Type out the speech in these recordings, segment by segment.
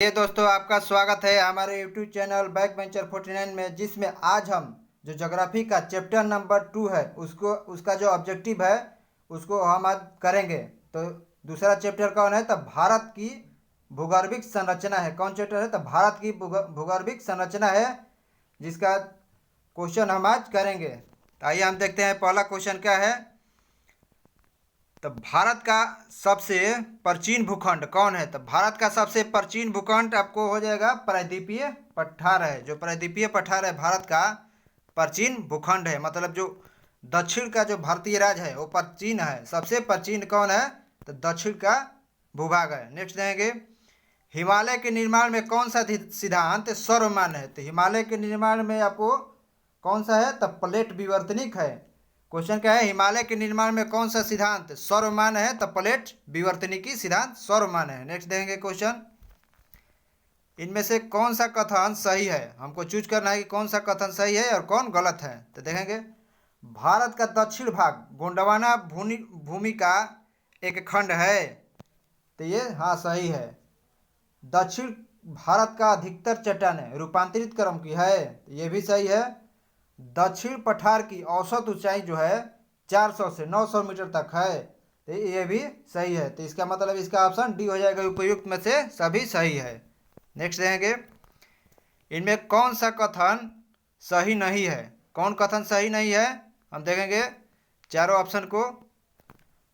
ये दोस्तों आपका स्वागत है हमारे यूट्यूब चैनल बैक वेंचर 49 में, जिसमें आज हम जो ज्योग्राफी का चैप्टर नंबर 2 है उसका जो ऑब्जेक्टिव है उसको हम आज करेंगे। तो दूसरा चैप्टर कौन है? तो भारत की भूगर्भिक संरचना है। कौन चैप्टर है? तो भारत की भूगर्भिक संरचना है, जिसका क्वेश्चन हम आज करेंगे। तो आइए हम देखते हैं पहला क्वेश्चन क्या है। तो भारत का सबसे प्राचीन भूखंड कौन है? तो भारत का सबसे प्राचीन भूखंड आपको हो जाएगा प्रायद्वीपीय पठार है। जो प्रायद्वीपीय पठार है भारत का प्राचीन भूखंड है, मतलब जो दक्षिण का जो भारतीय राज्य है वो प्राचीन है। सबसे प्राचीन कौन है? तो दक्षिण का भूभाग है। नेक्स्ट देंगे, हिमालय के निर्माण में कौन सा सिद्धांत सर्वमान्य है? तो हिमालय के निर्माण में आपको कौन सा है? तो प्लेट विवर्तनिक है। क्वेश्चन क्या है? हिमालय के निर्माण में कौन सा सिद्धांत सर्वमान्य है? तो प्लेट विवर्तनिकी सिद्धांत सर्वमान्य है। नेक्स्ट देखेंगे क्वेश्चन, इनमें से कौन सा कथन सही है? हमको चूज करना है कि कौन सा कथन सही है और कौन गलत है। तो देखेंगे, भारत का दक्षिण भाग गोंडवाना भूमि का एक खंड है। तो ये हाँ सही है। दक्षिण भारत का अधिकतर चट्टानें रूपांतरित क्रम की है। तो ये भी सही है। दक्षिण पठार की औसत ऊंचाई जो है 400 से 900 मीटर तक है। तो ये भी सही है। तो इसका मतलब इसका ऑप्शन डी हो जाएगा। उपयुक्त में से सभी सही है। नेक्स्ट देखेंगे, इनमें कौन सा कथन सही नहीं है? कौन कथन सही नहीं है? हम देखेंगे चारों ऑप्शन को।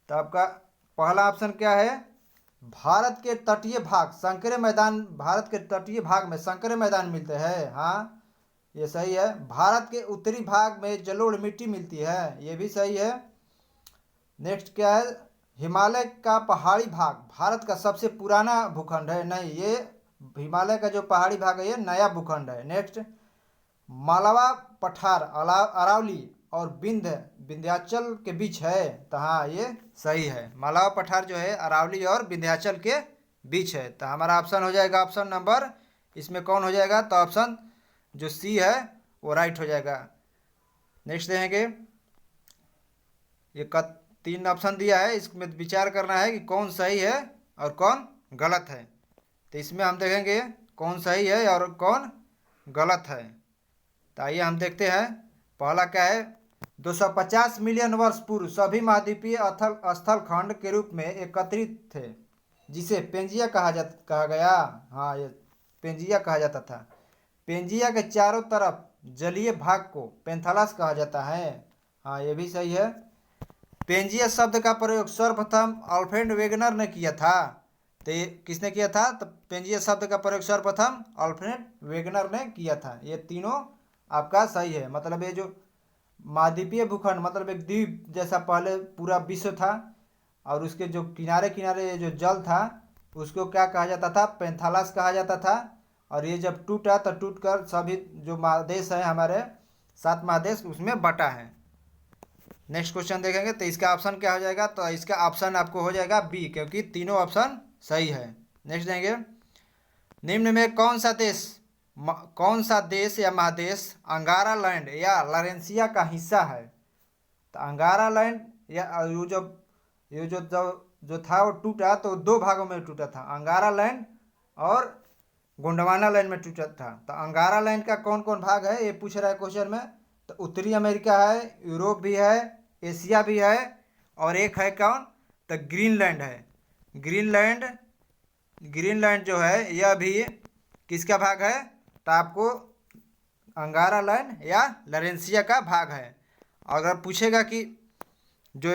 तो आपका पहला ऑप्शन क्या है? भारत के तटीय भाग संकरे मैदान, भारत के तटीय भाग में संकरे मैदान मिलते हैं। हाँ ये सही है। भारत के उत्तरी भाग में जलोढ़ मिट्टी मिलती है। ये भी सही है। नेक्स्ट क्या है? हिमालय का पहाड़ी भाग भारत का सबसे पुराना भूखंड है। नहीं, ये हिमालय का जो पहाड़ी भाग है ये नया भूखंड है। नेक्स्ट, मालवा पठार अरावली और विंध्याचल के बीच है। तो हाँ ये सही है। मालवा पठार जो है अरावली और विंध्याचल के बीच है। तो हमारा ऑप्शन हो जाएगा ऑप्शन नंबर, इसमें कौन हो जाएगा? तो ऑप्शन जो सी है वो राइट हो जाएगा। नेक्स्ट देखेंगे, ये 3 ऑप्शन दिया है, इसमें विचार करना है कि कौन सही है और कौन गलत है। तो इसमें हम देखेंगे कौन सही है और कौन गलत है। तो आइए हम देखते हैं। पहला क्या है? 250 मिलियन वर्ष पूर्व सभी महाद्वीपीय स्थल खंड के रूप में एकत्रित थे, जिसे पेंजिया कहा गया। हाँ ये पेंजिया कहा जाता था। पेंजिया के चारों तरफ जलीय भाग को पेंथालस कहा जाता है। हाँ ये भी सही है। पेंजिया शब्द का प्रयोग सर्वप्रथम अल्फ्रेड वेगनर ने किया था। तो ये किसने किया था? तो पेंजिया शब्द का प्रयोग सर्वप्रथम अल्फ्रेड वेगनर ने किया था। ये तीनों आपका सही है। मतलब ये जो महाद्वीपीय भूखंड मतलब एक द्वीप जैसा पहले पूरा विश्व था, और उसके जो किनारे किनारे जो जल था उसको क्या कहा जाता था? पेंथालस कहा जाता था। और ये जब टूटा तो टूट कर सभी जो महादेश है हमारे 7 महादेश उसमें बटा है। नेक्स्ट क्वेश्चन देखेंगे। तो इसका ऑप्शन क्या हो जाएगा? तो इसका ऑप्शन आपको हो जाएगा बी, क्योंकि तीनों ऑप्शन सही है। नेक्स्ट देंगे, निम्न में कौन सा देश या महादेश अंगारा लैंड या लरेंसिया का हिस्सा है? तो अंगारा लैंड या जो था वो टूटा तो 2 भागों में टूटा था, अंगारा लैंड और गोंडवाना लैंड में टूटा था। तो अंगारा लैंड का कौन कौन भाग है ये पूछ रहा है क्वेश्चन में। तो उत्तरी अमेरिका है, यूरोप भी है, एशिया भी है, और एक है कौन? तो ग्रीनलैंड है। ग्रीनलैंड ग्रीनलैंड जो है यह भी किसका भाग है? तो आपको अंगारा लैंड या लरेंसिया का भाग है। अगर पूछेगा कि जो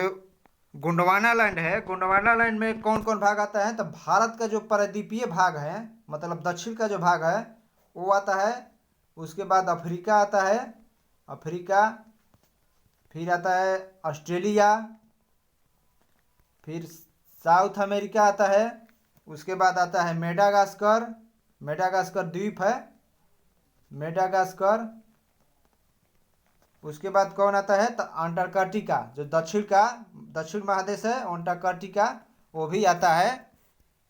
गोंडवाना लैंड है, गोंडवाना लैंड में कौन कौन भाग आता है? तो भारत का जो प्रायद्वीपीय भाग है मतलब दक्षिण का जो भाग है वो आता है। उसके बाद अफ्रीका आता है, अफ्रीका, फिर आता है ऑस्ट्रेलिया, फिर साउथ अमेरिका आता है। उसके बाद आता है मेडागास्कर, मेडागास्कर द्वीप है, मेडागास्कर। उसके बाद कौन आता है? तो अंटार्कटिका, जो दक्षिण महादेश है अंटार्कटिका, वो भी आता है।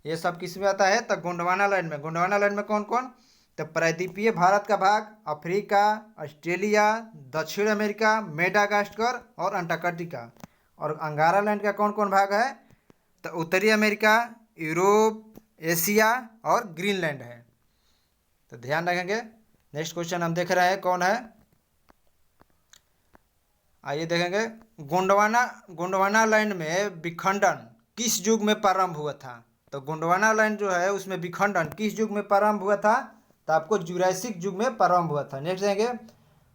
ये सब किस में आता है? तो गोंडवाना लैंड में। गोंडवाना लैंड में कौन कौन? तो प्रायद्वीपीय भारत का भाग, अफ्रीका, ऑस्ट्रेलिया, दक्षिण अमेरिका, मेडागास्कर और अंटार्कटिका। और अंगारा लैंड का कौन कौन भाग है? तो उत्तरी अमेरिका, यूरोप, एशिया और ग्रीनलैंड है। तो ध्यान रखेंगे। नेक्स्ट क्वेश्चन हम देख रहे हैं कौन है, आइए देखेंगे। गोंडवाना लैंड में विखंडन किस युग में प्रारंभ हुआ था? तो गोंडवाना लैंड जो है उसमें विखंडन किस युग में प्रारंभ हुआ था? तो आपको जुरासिक युग में प्रारंभ हुआ था। नेक्स्ट देखेंगे,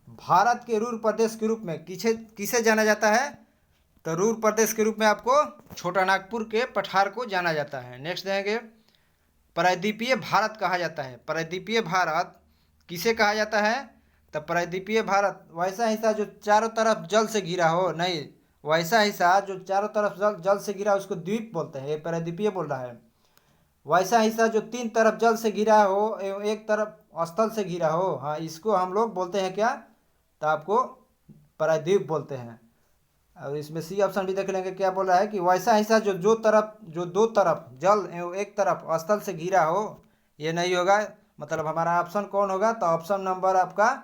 भारत के रूर प्रदेश के रूप में किसे किसे जाना जाता है? तो रूर प्रदेश के रूप में आपको छोटा नागपुर के पठार को जाना जाता है। नेक्स्ट देखेंगे, प्रायद्वीपीय भारत कहा जाता है। प्रायद्वीपीय भारत किसे कहा जाता है? तो प्रायद्वीपीय भारत वैसा हिस्सा जो चारों तरफ जल से घिरा हो, नहीं, वैसा हिस्सा जो चारों तरफ जल से घिरा उसको द्वीप बोलते हैं। ये प्रायद्वीपीय बोल रहा है। वैसा हिस्सा जो तीन तरफ जल से घिरा हो एवं एक तरफ स्थल से घिरा हो, हाँ, इसको हम लोग बोलते हैं क्या? तो आपको प्रायद्वीप बोलते हैं। और इसमें सी ऑप्शन भी देख लेंगे, क्या बोल रहा है कि वैसा हिस्सा जो दो तरफ जल एवं एक तरफ स्थल से घिरा हो, ये नहीं होगा। मतलब हमारा ऑप्शन कौन होगा? तो ऑप्शन नंबर आपका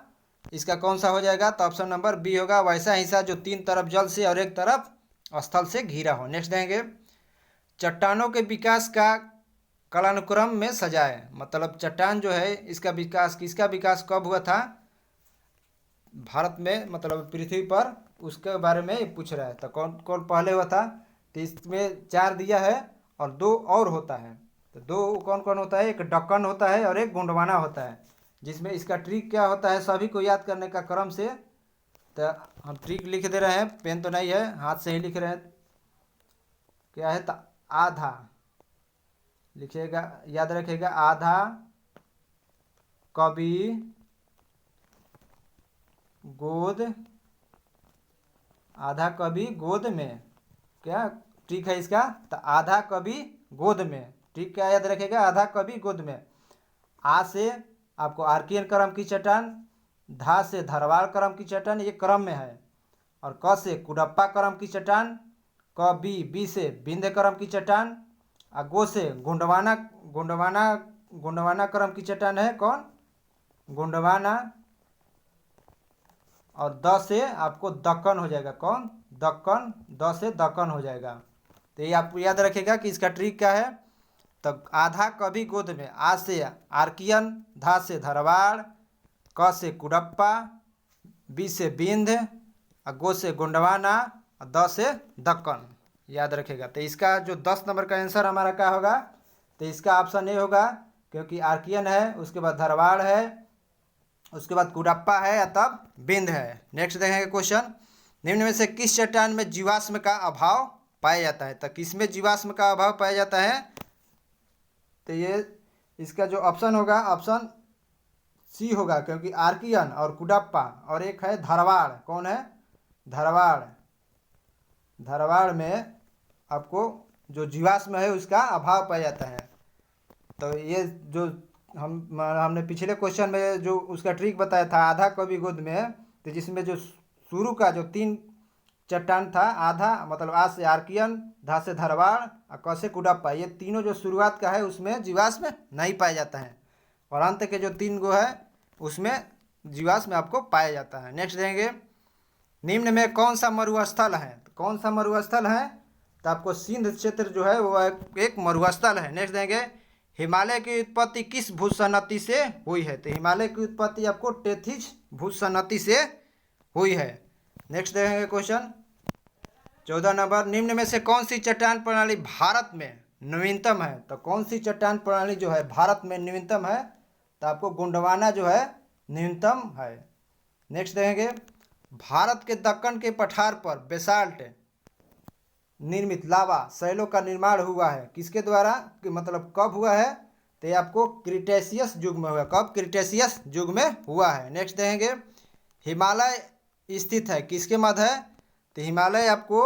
इसका कौन सा हो जाएगा? तो ऑप्शन नंबर बी होगा, वैसा हिस्सा जो तीन तरफ जल से और एक तरफ स्थल से घिरा हो। नेक्स्ट देंगे, चट्टानों के विकास का कालानुक्रम में सजाए। मतलब चट्टान जो है इसका विकास, किसका विकास कब हुआ था भारत में, मतलब पृथ्वी पर, उसके बारे में पूछ रहा है। तो कौन कौन पहले हुआ था? तो इसमें चार दिया है और दो और होता है। तो दो कौन कौन होता है? एक दक्कन होता है और एक गोंडवाना होता है। जिसमें इसका ट्रिक क्या होता है सभी को याद करने का क्रम से, तो हम ट्रिक लिख दे रहे हैं, पेन तो नहीं है, हाथ से ही लिख रहे हैं। क्या है? तो आधा लिखिएगा, याद रखिएगा, आधा कभी गोद, आधा कभी गोद में। क्या ट्रिक है इसका? तो आधा कभी गोद में। ट्रिक क्या याद रखेगा? आधा कभी गोद में। आ से आपको आर्कियन क्रम की चट्टान, धा से धरवाड़ क्रम की चट्टान, ये क्रम में है। और क से कुडप्पा क्रम की चट्टान, क बी से बिंद क्रम की चट्टान, और गो से गोंडवाना गोंडवाना गोंडवाना क्रम की चट्टान है। कौन? गोंडवाना। और द से आपको दक्कन हो जाएगा। कौन? दक्कन। द से दक्कन हो जाएगा। तो ये आपको याद रखेगा कि इसका ट्रिक क्या है। तो आधा कभी गोद में, आ से आर्कियन, धा से धरवाड़, क से कुडप्पा, बी से बिंद, और गो से गोंडवाना, और द से दक्कन। याद रखेगा। तो इसका जो 10 नंबर का आंसर हमारा क्या होगा? तो इसका ऑप्शन ए होगा, क्योंकि आर्कियन है, उसके बाद धरवाड़ है, उसके बाद कुडप्पा है, या तब बिंद है। नेक्स्ट देखेंगे क्वेश्चन, निम्न में से किस चट्टान में जीवाश्म का अभाव पाया जाता है? तो किस में जीवाश्म का अभाव पाया जाता है? तो ये इसका जो ऑप्शन होगा, ऑप्शन सी होगा, क्योंकि आर्कियन और कुडप्पा और एक है धरवाड़। कौन है? धरवाड़। धरवाड़ में आपको जो जीवाश्म है उसका अभाव पाया जाता है। तो ये जो हमने पिछले क्वेश्चन में जो उसका ट्रिक बताया था आधा कभी गोद में, तो जिसमें जो शुरू का जो तीन चट्टान था, आधा मतलब आ से आर्कियन, धा से धरवाड़ और क से कुडप्पा, ये तीनों जो शुरुआत का है उसमें जीवाश्म नहीं पाया जाता है, और अंत के जो तीन गो है उसमें जीवाश्म आपको पाया जाता है। नेक्स्ट देंगे, निम्न में कौन सा मरुस्थल है? तो कौन सा मरुस्थल है? तो आपको सिंध क्षेत्र जो है वो एक मरुस्थल है। नेक्स्ट देंगे, हिमालय की उत्पत्ति किस भूसन्नति से हुई है? तो हिमालय की उत्पत्ति आपको टेथिस भूसन्नति से हुई है। नेक्स्ट देखेंगे क्वेश्चन 14 नंबर, निम्न में से कौन सी चट्टान प्रणाली भारत में नवीनतम है? तो कौन सी चट्टान प्रणाली जो है भारत में नवीनतम है? तो आपको गोंडवाना जो है न्यूनतम है। नेक्स्ट देखेंगे, भारत के दक्कन के पठार पर बेसाल्ट निर्मित लावा शैलों का निर्माण हुआ है किसके द्वारा? कि मतलब कब हुआ है? तो ये आपको क्रिटेशियस युग में हुआ। कब? क्रिटेशियस युग में हुआ है। नेक्स्ट देखेंगे, हिमालय स्थित है किसके मध्य है? तो हिमालय आपको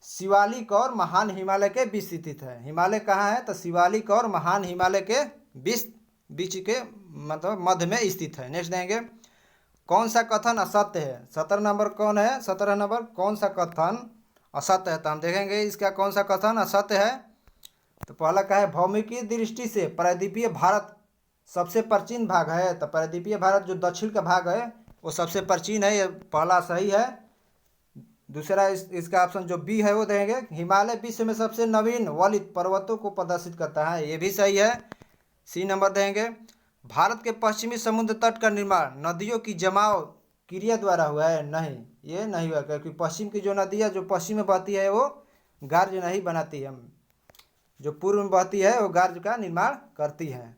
शिवालिक और महान हिमालय के बीच स्थित है। हिमालय कहाँ है? तो शिवालिक और महान हिमालय के बीच के मतलब मध्य में स्थित है। नेक्स्ट देखेंगे, कौन सा कथन असत्य है? 17 नंबर कौन है? 17 नंबर कौन सा कथन असत्य है? तो हम देखेंगे इसका कौन सा कथन असत्य है। तो पहला क्या है, भौमिकी दृष्टि से प्रायद्वीपीय भारत सबसे प्राचीन भाग है। तो प्रायद्वीपीय भारत जो दक्षिण का भाग है वो सबसे प्राचीन है, ये पहला सही है। दूसरा इसका ऑप्शन जो बी है वो देंगे, हिमालय विश्व में सबसे नवीन वलित पर्वतों को प्रदर्शित करता है, ये भी सही है। सी नंबर देंगे, भारत के पश्चिमी समुद्र तट का निर्माण नदियों की जमाव क्रिया द्वारा हुआ है, नहीं ये नहीं हुआ, क्योंकि पश्चिम की जो नदियाँ जो पश्चिम में बहती है वो गार्ज नहीं बनाती है, जो पूर्व में बहती है वो गार्ज का निर्माण करती है।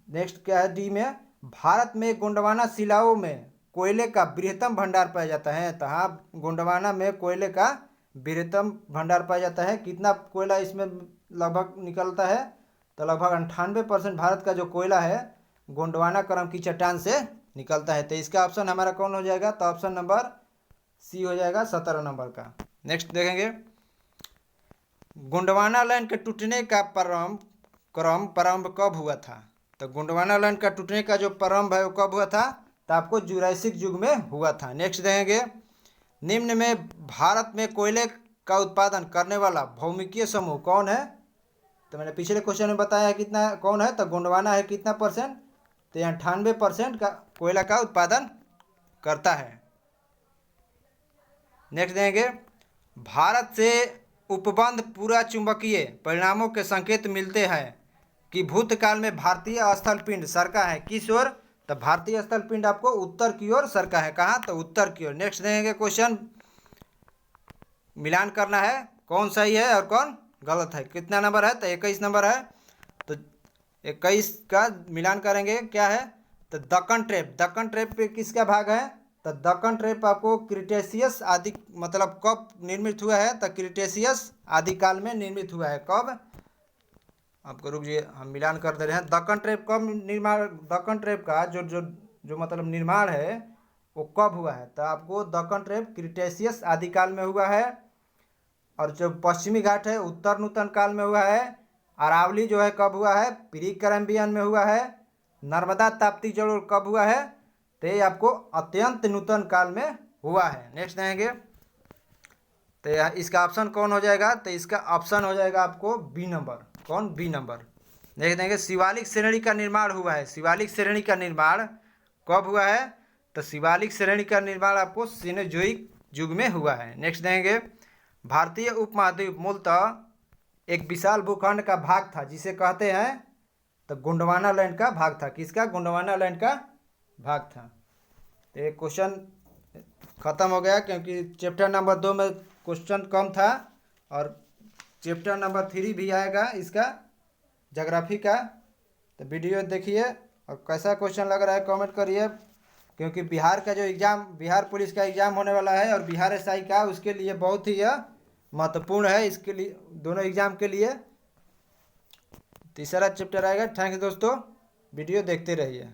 नेक्स्ट क्या है डी में, भारत में गोंडवाना शिलाओं में कोयले का बृहत्तम भंडार पाया जाता है, तो हाँ गोंडवाना में कोयले का बृहत्तम भंडार पाया जाता है। कितना कोयला इसमें लगभग निकलता है, तो लगभग 98% भारत का जो कोयला है गोंडवाना क्रम की चट्टान से निकलता है। तो इसका ऑप्शन हमारा कौन हो जाएगा, तो ऑप्शन नंबर सी हो जाएगा 17 नंबर का। नेक्स्ट देखेंगे, गोंडवाना लाइन के टूटने का प्रारंभ कब हुआ था, तो गोंडवाना लाइन का टूटने का जो प्रारंभ है वो कब हुआ था, तो आपको जुरासिक युग में हुआ था। नेक्स्ट देखेंगे, निम्न में भारत में कोयले का उत्पादन करने वाला भौमिकीय समूह कौन है, तो मैंने पिछले क्वेश्चन में बताया है कितना कौन है, तो गोंडवाना है कितना परसेंट, तो 98% का कोयला का उत्पादन करता है। नेक्स्ट देखेंगे, भारत से उपबंध पूरा चुंबकीय परिणामों के संकेत मिलते हैं कि भूतकाल में भारतीय स्थल पिंड सरका है किस ओर, तो भारतीय स्थल पिंड आपको उत्तर की ओर सरका है, कहाँ, तो उत्तर की ओर। नेक्स्ट देखेंगे क्वेश्चन, मिलान करना है कौन सही है और कौन गलत है, कितना नंबर है, तो 21 नंबर है, तो 21 का मिलान करेंगे क्या है, तो दक्कन ट्रेप पे किसका भाग है, तो दक्कन ट्रेप आपको क्रिटेशियस आदि मतलब कब निर्मित हुआ है, तो क्रिटेशियस आदि काल में निर्मित हुआ है। कब, आपको रुकिए हम मिलान कर दे रहे हैं, दक्कन ट्रेप कब निर्माण, दक्कन ट्रेप का जो जो जो मतलब निर्माण है वो कब हुआ है, तो आपको दक्कन ट्रेप क्रिटेशियस आदि काल में हुआ है, और जो पश्चिमी घाट है उत्तर नूतन काल में हुआ है, अरावली जो है कब हुआ है, प्री कैम्ब्रियन में हुआ है, नर्मदा ताप्ती जल कब हुआ है, तो ये आपको अत्यंत नूतन काल में हुआ है। नेक्स्ट देखेंगे, तो इसका ऑप्शन कौन हो जाएगा, तो इसका ऑप्शन हो जाएगा आपको बी नंबर, कौन, बी नंबर। देख देंगे, शिवालिक श्रेणी का निर्माण हुआ है, शिवालिक श्रेणी का निर्माण कब हुआ है, तो शिवालिक श्रेणी का निर्माण आपको सीनोजोइक युग में हुआ है। नेक्स्ट देखेंगे, भारतीय उपमहाद्वीप मूलतः एक विशाल भूखंड का भाग था जिसे कहते हैं, तो गोंडवाना लैंड का भाग था, किसका, गोंडवाना लैंड का भाग था। तो ये क्वेश्चन ख़त्म हो गया, क्योंकि चैप्टर नंबर 2 में क्वेश्चन कम था, और चैप्टर नंबर 3 भी आएगा इसका ज्योग्राफी का। तो वीडियो देखिए और कैसा क्वेश्चन लग रहा है कमेंट करिए, क्योंकि बिहार का जो एग्ज़ाम, बिहार पुलिस का एग्ज़ाम होने वाला है और बिहार एसआई का, उसके लिए बहुत ही यह महत्वपूर्ण है, इसके लिए दोनों एग्ज़ाम के लिए। तीसरा चैप्टर आएगा। थैंक यू दोस्तों, वीडियो देखते रहिए।